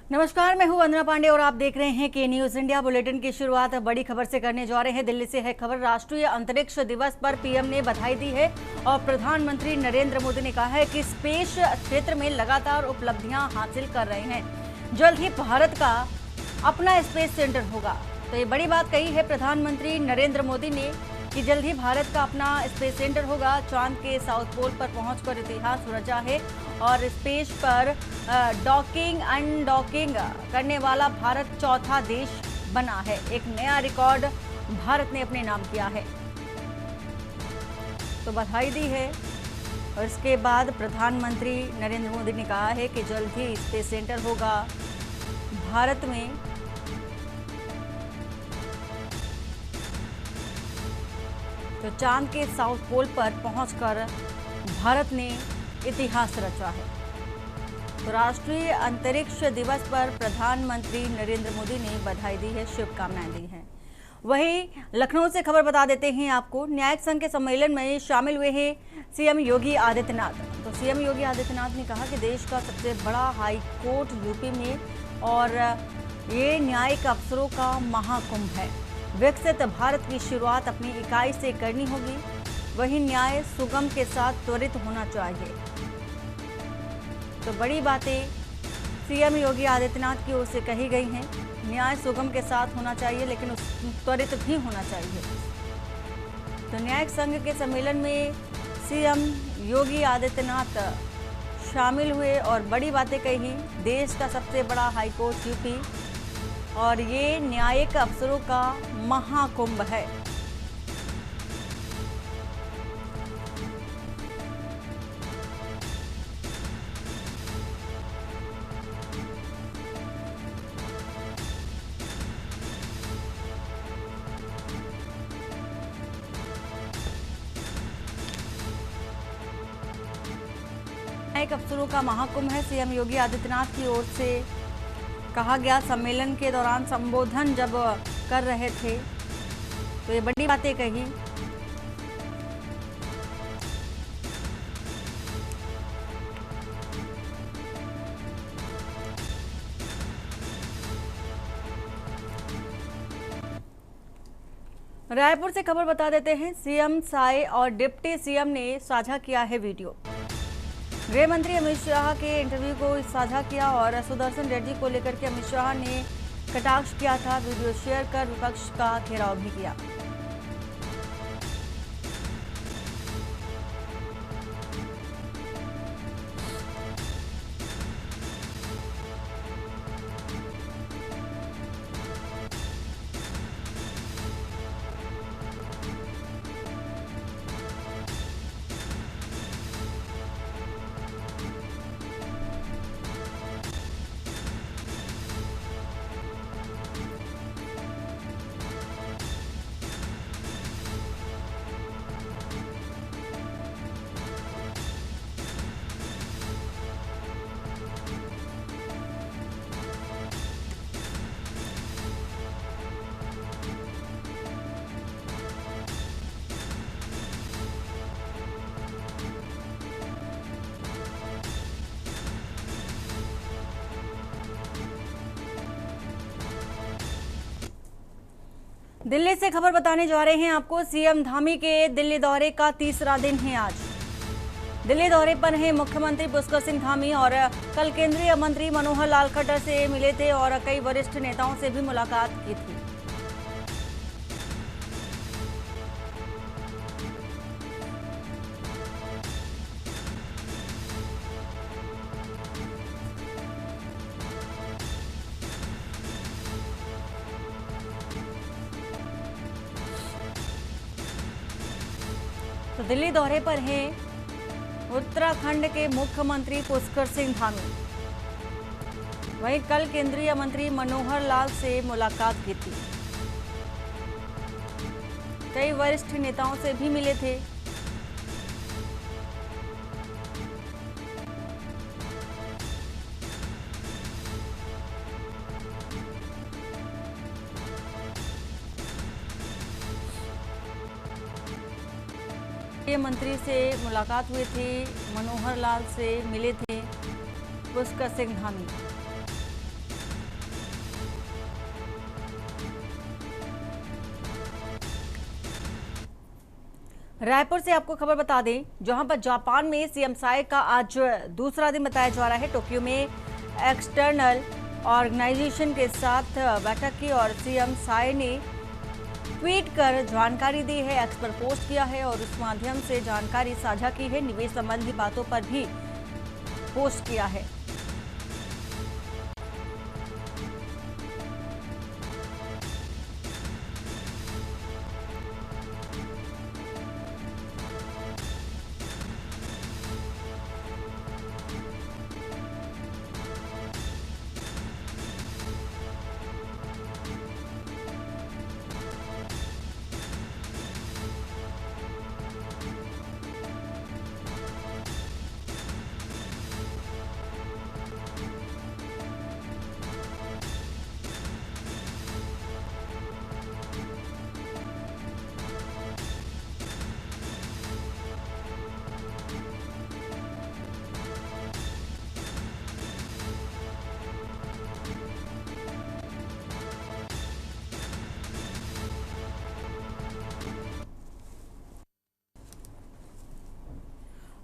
नमस्कार, मैं हूं वंदना पांडे और आप देख रहे हैं के न्यूज इंडिया। बुलेटिन की शुरुआत बड़ी खबर से करने जा रहे हैं। दिल्ली से है खबर। राष्ट्रीय अंतरिक्ष दिवस पर पीएम ने बधाई दी है और प्रधानमंत्री नरेंद्र मोदी ने कहा है कि स्पेस क्षेत्र में लगातार उपलब्धियां हासिल कर रहे हैं। जल्द ही भारत का अपना स्पेस सेंटर होगा। तो ये बड़ी बात कही है प्रधानमंत्री नरेंद्र मोदी ने कि जल्द ही भारत का अपना स्पेस सेंटर होगा। चांद के साउथ पोल पर पहुंचकर इतिहास रचा है और स्पेस पर डॉकिंग अनडॉकिंग करने वाला भारत चौथा देश बना है। एक नया रिकॉर्ड भारत ने अपने नाम किया है, तो बधाई दी है। और इसके बाद प्रधानमंत्री नरेंद्र मोदी ने कहा है कि जल्द ही स्पेस सेंटर होगा भारत में। तो चांद के साउथ पोल पर पहुंचकर भारत ने इतिहास रचा है। तो राष्ट्रीय अंतरिक्ष दिवस पर प्रधानमंत्री नरेंद्र मोदी ने बधाई दी है, शुभकामनाएं दी हैं। वहीं लखनऊ से खबर बता देते हैं आपको। न्यायिक संघ के सम्मेलन में शामिल हुए हैं सीएम योगी आदित्यनाथ। तो सीएम योगी आदित्यनाथ ने कहा कि देश का सबसे बड़ा हाई कोर्ट यूपी में और ये न्यायिक अफसरों का महाकुंभ है। विकसित भारत की शुरुआत अपनी इकाई से करनी होगी। वही न्याय सुगम के साथ त्वरित होना चाहिए। तो बड़ी बातें सीएम योगी आदित्यनाथ की ओर से कही गई हैं। न्याय सुगम के साथ होना चाहिए, लेकिन त्वरित भी होना चाहिए। तो न्यायिक संघ के सम्मेलन में सीएम योगी आदित्यनाथ शामिल हुए और बड़ी बातें कही। देश का सबसे बड़ा हाईकोर्ट यूपी और ये न्यायिक अफसरों का महाकुंभ है। न्यायिक अफसरों का महाकुंभ है। सीएम योगी आदित्यनाथ की ओर से कहा गया। सम्मेलन के दौरान संबोधन जब कर रहे थे तो ये बड़ी बातें कही। रायपुर से खबर बता देते हैं। सीएम साय और डिप्टी सीएम ने साझा किया है वीडियो। गृह मंत्री अमित शाह के इंटरव्यू को साझा किया और सुदर्शन रेड्डी को लेकर के अमित शाह ने कटाक्ष किया था। वीडियो शेयर कर विपक्ष का घेराव भी किया। दिल्ली से खबर बताने जा रहे हैं आपको। सीएम धामी के दिल्ली दौरे का तीसरा दिन है आज। दिल्ली दौरे पर हैं मुख्यमंत्री पुष्कर सिंह धामी और कल केंद्रीय मंत्री मनोहर लाल खट्टर से मिले थे और कई वरिष्ठ नेताओं से भी मुलाकात की थी। तो दिल्ली दौरे पर हैं उत्तराखंड के मुख्यमंत्री पुष्कर सिंह धामी। वहीं कल केंद्रीय मंत्री मनोहर लाल से मुलाकात की थी। कई वरिष्ठ नेताओं से भी मिले थे। मंत्री से मुलाकात हुई थी, मनोहर लाल से मिले थे पुष्कर सिंह धामी। रायपुर से आपको खबर बता दें, जहां पर जापान में सीएम साय का आज दूसरा दिन बताया जा रहा है। टोक्यो में एक्सटर्नल ऑर्गेनाइजेशन के साथ बैठक की और सीएम साय ने ट्वीट कर जानकारी दी है, एक्स पर पोस्ट किया है और उस माध्यम से जानकारी साझा की है। निवेश संबंधी बातों पर भी पोस्ट किया है।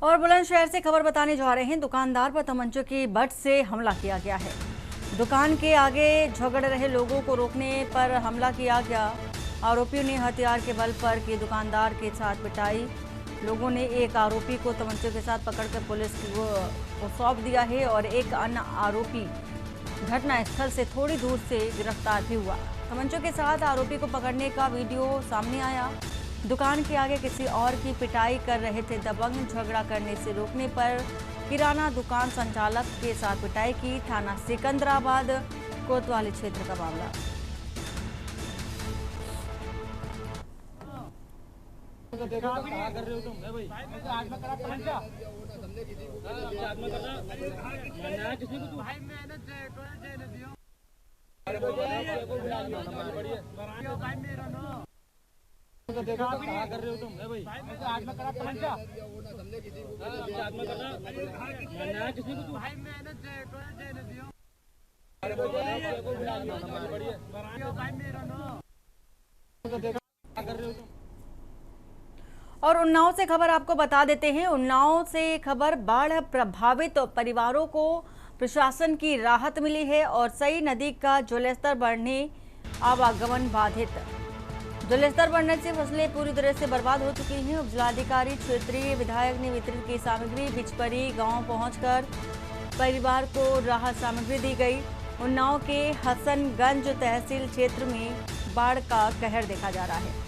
और बुलंदशहर से खबर बताने जा रहे हैं। दुकानदार पर तमंचे की बट से हमला किया गया है। दुकान के आगे झगड़ रहे लोगों को रोकने पर हमला किया गया। आरोपियों ने हथियार के बल पर की दुकानदार के साथ पिटाई। लोगों ने एक आरोपी को तमंचे के साथ पकड़कर पुलिस को सौंप दिया है और एक अन्य आरोपी घटनास्थल से थोड़ी दूर से गिरफ्तार भी हुआ। तमंचों के साथ आरोपी को पकड़ने का वीडियो सामने आया। दुकान के आगे किसी और की पिटाई कर रहे थे। दबंग झगड़ा करने से रोकने पर किराना दुकान संचालक के साथ पिटाई की। थाना सिकंदराबाद कोतवाली क्षेत्र का मामला। कहाँ कर रहे हो तुम? भाई आज में करा पंचा किसी को भाई मैंने दियो और उन्नाव से खबर आपको बता देते हैं। उन्नाव से खबर, बाढ़ प्रभावित परिवारों को प्रशासन की राहत मिली है और सई नदी का जलस्तर बढ़ने आवागमन बाधित। जलस्तर बढ़ने से फसलें पूरी तरह से बर्बाद हो चुकी हैं। उप जिलाधिकारी क्षेत्रीय विधायक ने वितरित की सामग्री। बिचपरी गांव पहुंचकर परिवार को राहत सामग्री दी गई। उन्नाव के हसनगंज तहसील क्षेत्र में बाढ़ का कहर देखा जा रहा है।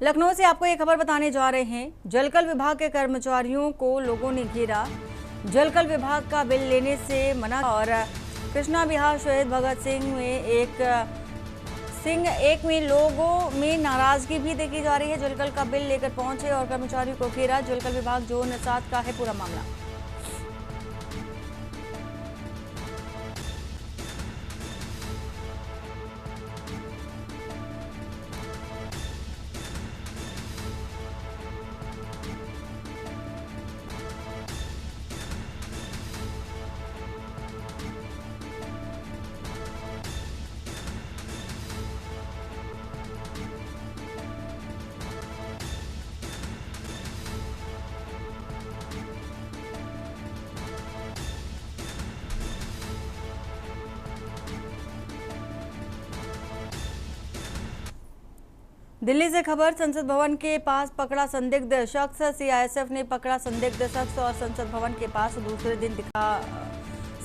लखनऊ से आपको ये खबर बताने जा रहे हैं। जलकल विभाग के कर्मचारियों को लोगों ने घेरा। जलकल विभाग का बिल लेने से मना और कृष्णा बिहार शहीद भगत सिंह एक में लोगों में नाराजगी भी देखी जा रही है। जलकल का बिल लेकर पहुंचे और कर्मचारियों को घेरा। जलकल विभाग जोन 7 का है पूरा मामला। दिल्ली से खबर, संसद भवन के पास पकड़ा संदिग्ध शख्स। सीआईएसएफ ने पकड़ा संदिग्ध शख्स और संसद भवन के पास दूसरे दिन दिखा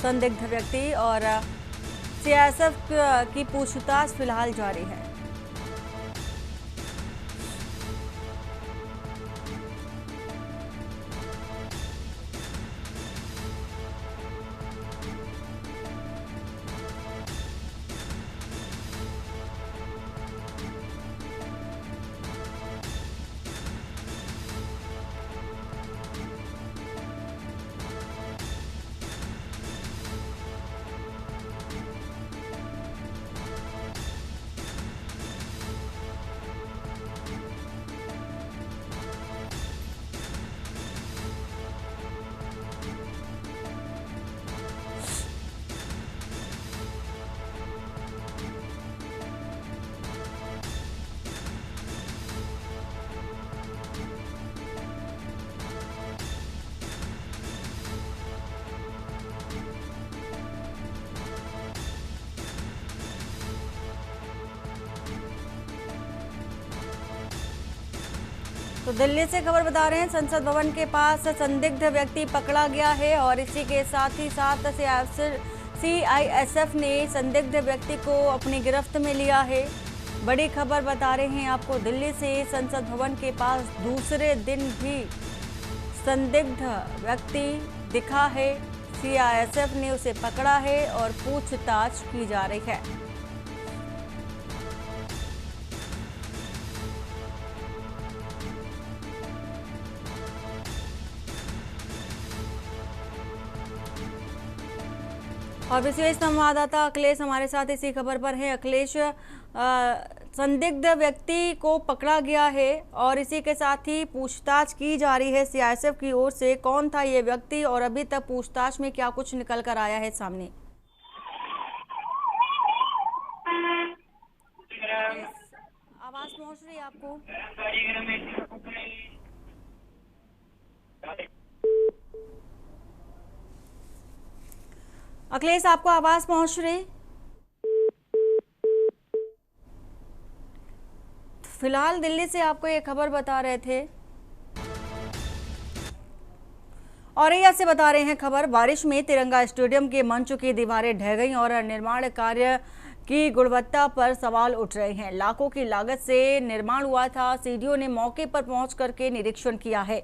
संदिग्ध व्यक्ति और सीआईएसएफ की पूछताछ फिलहाल जारी है। तो दिल्ली से खबर बता रहे हैं, संसद भवन के पास संदिग्ध व्यक्ति पकड़ा गया है और इसी के साथ ही साथ सीआईएसएफ ने संदिग्ध व्यक्ति को अपनी गिरफ्त में लिया है। बड़ी खबर बता रहे हैं आपको, दिल्ली से संसद भवन के पास दूसरे दिन भी संदिग्ध व्यक्ति दिखा है। सीआईएसएफ ने उसे पकड़ा है और पूछताछ की जा रही है। और विशेष संवाददाता अखिलेश हमारे साथ इसी खबर पर है। अखिलेश, संदिग्ध व्यक्ति को पकड़ा गया है और इसी के साथ ही पूछताछ की जा रही है सीआईएसएफ की ओर से। कौन था ये व्यक्ति और अभी तक पूछताछ में क्या कुछ निकल कर आया है सामने? आवाज पहुंच रही है आपको? अखिलेश, आपको आवाज पहुंच रही? फिलहाल दिल्ली से आपको ये खबर बता रहे थे। औरैया से बता रहे हैं खबर, बारिश में तिरंगा स्टेडियम के मंच की दीवारें ढह गईं और निर्माण कार्य की गुणवत्ता पर सवाल उठ रहे हैं। लाखों की लागत से निर्माण हुआ था। सीडीओ ने मौके पर पहुंच करके निरीक्षण किया है।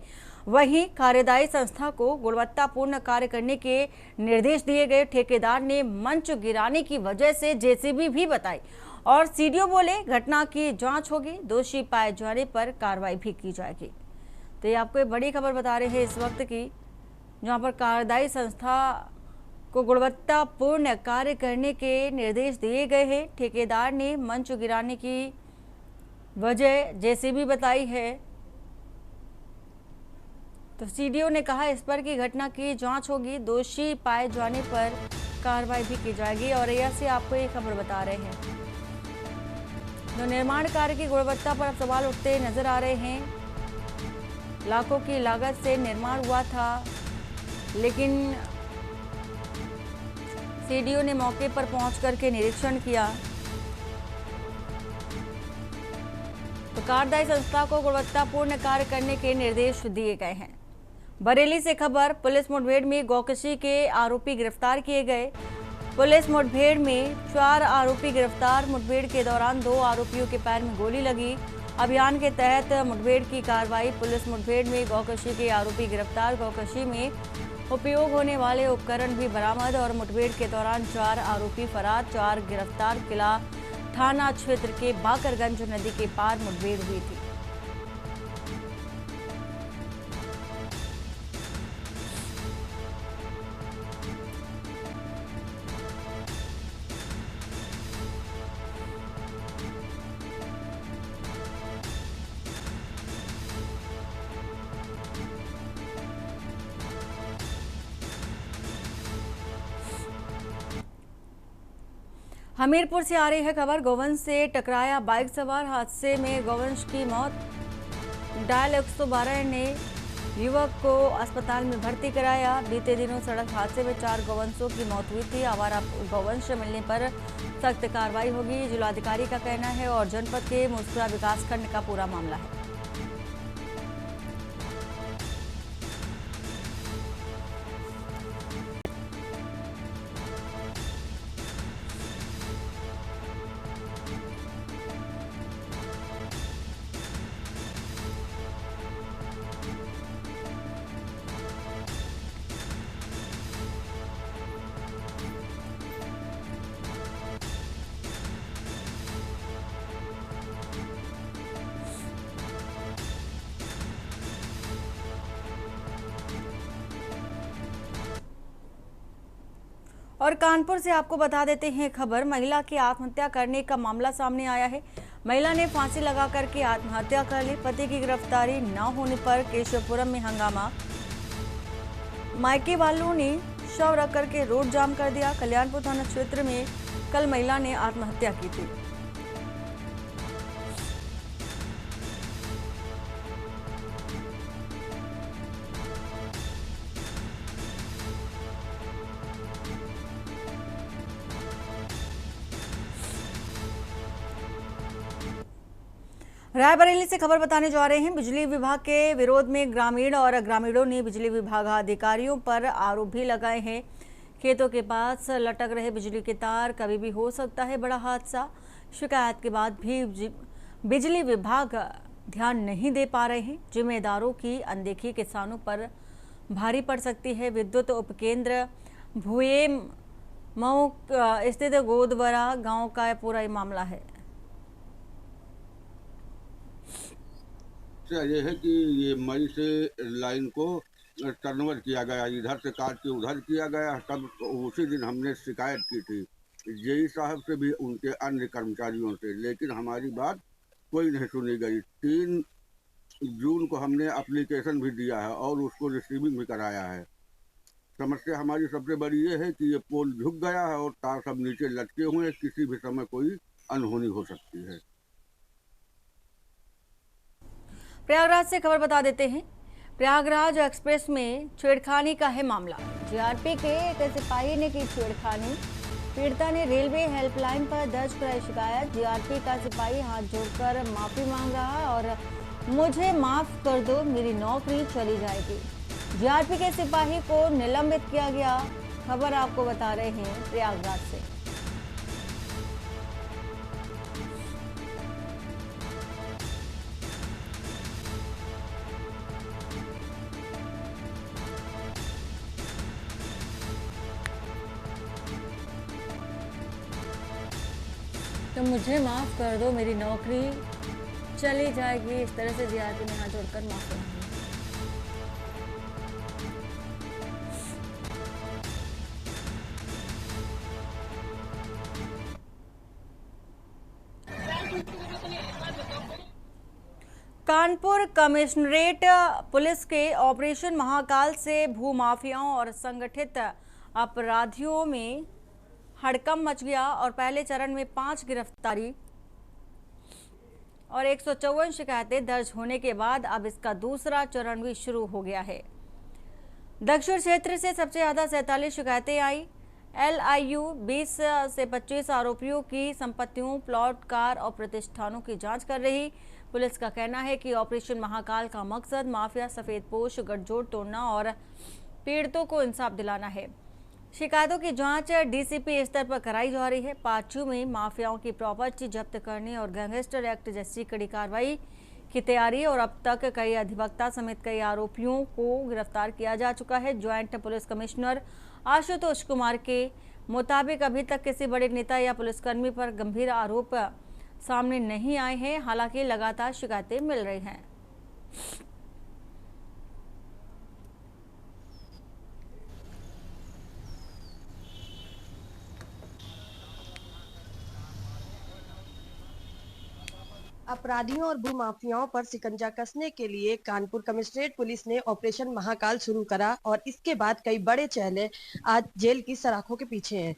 वहीं कार्यदायी संस्था को गुणवत्तापूर्ण कार्य करने के निर्देश दिए गए। ठेकेदार ने मंच गिराने की वजह से जेसीबी भी बताई और सीडीओ बोले घटना की जांच होगी, दोषी पाए जाने पर कार्रवाई भी की जाएगी। तो ये आपको एक बड़ी खबर बता रहे हैं इस वक्त की, जहां पर कार्यदायी संस्था को गुणवत्तापूर्ण कार्य करने के निर्देश दिए गए हैं। ठेकेदार ने मंच गिराने की वजह जेसीबी बताई है, तो सीडीओ ने कहा इस पर की घटना की जांच होगी, दोषी पाए जाने पर कार्रवाई भी की जाएगी। और औरैया से आपको ये खबर बता रहे हैं, तो निर्माण कार्य की गुणवत्ता पर अब सवाल उठते नजर आ रहे हैं। लाखों की लागत से निर्माण हुआ था, लेकिन सीडीओ ने मौके पर पहुंच करके निरीक्षण किया। तो कार्यदायी संस्था को गुणवत्तापूर्ण कार्य करने के निर्देश दिए गए हैं। बरेली से खबर, पुलिस मुठभेड़ में गौकशी के आरोपी गिरफ्तार किए गए। पुलिस मुठभेड़ में 4 आरोपी गिरफ्तार। मुठभेड़ के दौरान 2 आरोपियों के पैर में गोली लगी। अभियान के तहत मुठभेड़ की कार्रवाई। पुलिस मुठभेड़ में गौकशी के आरोपी गिरफ्तार। गौकशी में उपयोग होने वाले उपकरण भी बरामद और मुठभेड़ के दौरान 4 आरोपी फरार। 4 गिरफ्तार। किला थाना क्षेत्र के बाकरगंज नदी के पार मुठभेड़ हुई थी। हमीरपुर से आ रही है खबर, गोवंश से टकराया बाइक सवार। हादसे में गोवंश की मौत। डायल 112 ने युवक को अस्पताल में भर्ती कराया। बीते दिनों सड़क हादसे में 4 गोवंशों की मौत हुई थी। आवारा गोवंश मिलने पर सख्त कार्रवाई होगी, जिलाधिकारी का कहना है और जनपद के मुस्कुरा विकासखंड का पूरा मामला है। और कानपुर से आपको बता देते हैं खबर, महिला की आत्महत्या करने का मामला सामने आया है। महिला ने फांसी लगा करके आत्महत्या कर ली। पति की गिरफ्तारी न होने पर केशवपुरम में हंगामा। मायके वालों ने शव रख करके रोड जाम कर दिया। कल्याणपुर थाना क्षेत्र में कल महिला ने आत्महत्या की थी। रायबरेली से खबर बताने जा रहे हैं। बिजली विभाग के विरोध में ग्रामीणों ने बिजली विभाग अधिकारियों पर आरोप भी लगाए हैं। खेतों के पास लटक रहे बिजली के तार, कभी भी हो सकता है बड़ा हादसा। शिकायत के बाद भी बिजली विभाग ध्यान नहीं दे पा रहे हैं। जिम्मेदारों की अनदेखी किसानों पर भारी पड़ सकती है। विद्युत उपकेंद्र भुए मऊ स्थित गोदवरा गांव का पूरा ये मामला है। ये है कि ये मई से लाइन को टर्नओवर किया गया, इधर से काट के उधर किया गया। तब उसी दिन हमने शिकायत की थी जेई साहब से भी, उनके अन्य कर्मचारियों से, लेकिन हमारी बात कोई नहीं सुनी गई। 3 जून को हमने एप्लीकेशन भी दिया है और उसको रिसीविंग भी कराया है। समस्या हमारी सबसे बड़ी ये है कि ये पोल झुक गया है और तार सब नीचे लटके हुए हैं, किसी भी समय कोई अनहोनी हो सकती है। प्रयागराज से खबर बता देते हैं। प्रयागराज एक्सप्रेस में छेड़खानी का है मामला। जीआरपी के एक सिपाही ने की छेड़खानी। पीड़िता ने रेलवे हेल्पलाइन पर दर्ज कराई शिकायत। जीआरपी का सिपाही हाथ जोड़कर माफी मांग रहा और मुझे माफ कर दो, मेरी नौकरी चली जाएगी। जीआरपी के सिपाही को निलंबित किया गया। खबर आपको बता रहे हैं प्रयागराज से। तो मुझे माफ कर दो, मेरी नौकरी चली जाएगी। इस तरह से जीआरपी ने हाथ जोड़कर माफी मांगी। कानपुर कमिश्नरेट पुलिस के ऑपरेशन महाकाल से भूमाफियाओं और संगठित अपराधियों में हड़कंप मच गया और पहले चरण में 5 गिरफ्तारी और 154 शिकायतें दर्ज होने के बाद अब इसका दूसरा चरण भी शुरू हो गया है। दक्षिण क्षेत्र से सबसे ज्यादा 47 शिकायतें आई। LIU 20 से 25 आरोपियों की संपत्तियों, प्लॉट, कार और प्रतिष्ठानों की जांच कर रही पुलिस का कहना है कि ऑपरेशन महाकाल का मकसद माफिया, सफेदपोश, गठजोड़ तोड़ना और पीड़ितों को इंसाफ दिलाना है। शिकायतों की जांच DCP स्तर पर कराई जा रही है। पाचू में माफियाओं की प्रॉपर्टी जब्त करने और गैंगस्टर एक्ट जैसी कड़ी कार्रवाई की तैयारी और अब तक कई अधिवक्ता समेत कई आरोपियों को गिरफ्तार किया जा चुका है। Joint police commissioner Ashutosh Kumar के मुताबिक अभी तक किसी बड़े नेता या पुलिसकर्मी पर गंभीर आरोप सामने नहीं आए हैं। हालांकि लगातार शिकायतें मिल रही हैं। अपराधियों और भूमाफियाओं पर शिकंजा कसने के लिए कानपुर कमिश्नरेट पुलिस ने ऑपरेशन महाकाल शुरू करा और इसके बाद कई बड़े चेहरे आज जेल की सलाखों के पीछे हैं।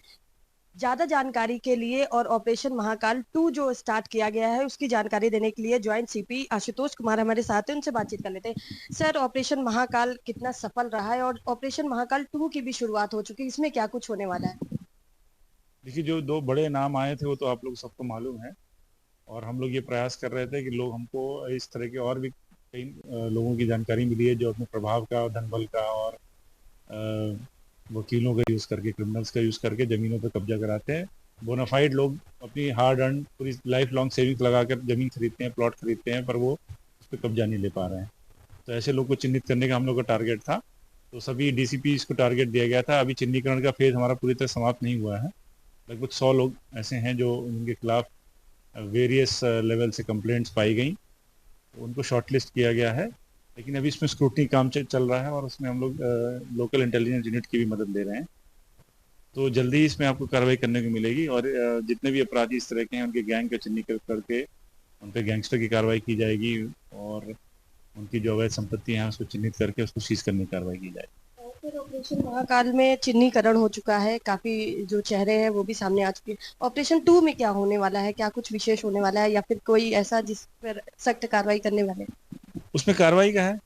ज्यादा जानकारी के लिए और ऑपरेशन महाकाल 2 जो स्टार्ट किया गया है उसकी जानकारी देने के लिए ज्वाइंट CP आशुतोष कुमार हमारे साथ हैं, उनसे बातचीत कर लेते हैं। सर, ऑपरेशन महाकाल कितना सफल रहा है और ऑपरेशन महाकाल 2 की भी शुरुआत हो चुकी है, इसमें क्या कुछ होने वाला है? देखिए, जो 2 बड़े नाम आए थे वो तो आप लोग सबको मालूम है और हम लोग ये प्रयास कर रहे थे कि लोग हमको इस तरह के और भी कई लोगों की जानकारी मिली है जो अपने प्रभाव का, धनबल का और वकीलों का यूज़ करके, क्रिमिनल्स का यूज़ करके ज़मीनों पर कब्जा कराते हैं। बोनाफाइड लोग अपनी हार्ड अर्न पूरी लाइफ लॉन्ग सेविंग्स लगाकर ज़मीन खरीदते हैं, प्लॉट खरीदते हैं, पर वो उस पर कब्जा नहीं ले पा रहे हैं। तो ऐसे लोग को चिन्हित करने का हम लोग का टारगेट था। तो सभी DCP को टारगेट दिया गया था। अभी चिन्हीकरण का फेज़ हमारा पूरी तरह समाप्त नहीं हुआ है। लगभग 100 लोग ऐसे हैं जो उनके खिलाफ वेरियस लेवल से कंप्लेंट्स पाई गई, तो उनको शॉर्टलिस्ट किया गया है। लेकिन अभी इसमें स्क्रूटनी काम चल रहा है और उसमें हम लोग लोकल इंटेलिजेंस यूनिट की भी मदद ले रहे हैं। तो जल्दी ही इसमें आपको कार्रवाई करने को मिलेगी और जितने भी अपराधी इस तरह के हैं उनके गैंग का चिन्हीकृत करके उन पर गैंगस्टर की कार्रवाई की जाएगी और उनकी जो अवैध संपत्ति है उसको चिन्हित करके उसको सीज करने की कार्रवाई की जाएगी। फिर ऑपरेशन महाकाल में चिन्हीकरण हो चुका है, काफी जो चेहरे हैं वो भी सामने आ चुके हैं। ऑपरेशन 2 में क्या होने वाला है? क्या कुछ विशेष होने वाला है या फिर कोई ऐसा जिस पर सख्त कार्रवाई करने वाले हैं? उसमें कार्रवाई का है।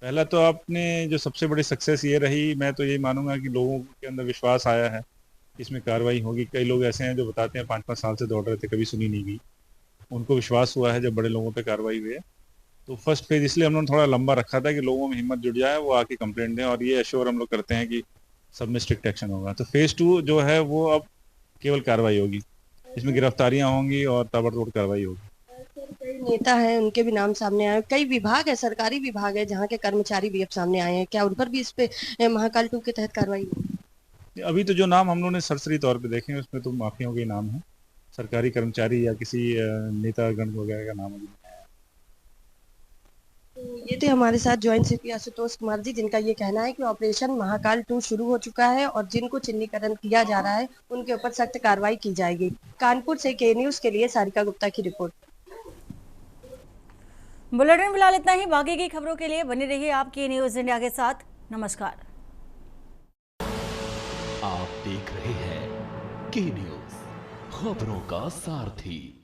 पहला तो आपने जो सबसे बड़ी सक्सेस ये रही, मैं तो यही मानूंगा कि लोगों के अंदर विश्वास आया है कि इसमें कार्रवाई होगी। कई लोग ऐसे हैं जो बताते हैं 5-5 साल से दौड़ रहे थे, कभी सुनी नहीं गई। उनको विश्वास हुआ है जब बड़े लोगों पे कार्रवाई हुई है। तो फर्स्ट फेज इसलिए हम लोगों ने थोड़ा लंबा रखा था कि लोगों में हिम्मत जुट जाए, वो आके कंप्लेंट दें, और ये एश्योर हम लोग करते हैं कि सब में स्ट्रिक्ट एक्शन होगा। तो फेज 2 जो है वो अब केवल कार्रवाई होगी, इसमें गिरफ्तारियां होंगी और ताबड़तोड़ कार्रवाई होगी। कई नेता हैं, उनके भी नाम सामने आए, कई विभाग है, सरकारी विभाग है जहाँ के कर्मचारी भी अब सामने आए हैं, क्या उन पर भी इस पे महाकाल 2 के तहत कार्रवाई होगी? अभी तो जो नाम हम लोगों ने सरसरी तौर पे देखे हैं उसमें तो माफियाओं के ही नाम है, सरकारी कर्मचारी या किसी नेतागण वगैरह का नाम अभी नहीं आया। तो ये थे हमारे साथ ज्वाइंट सीपी आशुतोष कुमार जी, जिनका ये कहना है कि ऑपरेशन महाकाल 2 शुरू हो चुका है और जिनको चिन्हीकरण किया जा रहा है उनके ऊपर सख्त कार्रवाई की जाएगी। कानपुर से के न्यूज के लिए सारिका गुप्ता की रिपोर्ट। बुलेटिन फिलहाल इतना ही। बाकी की खबरों के लिए बने रहिए आपकी न्यूज इंडिया के साथ। नमस्कार। आप देख रहे हैं के न्यूज, खबरों का सारथी।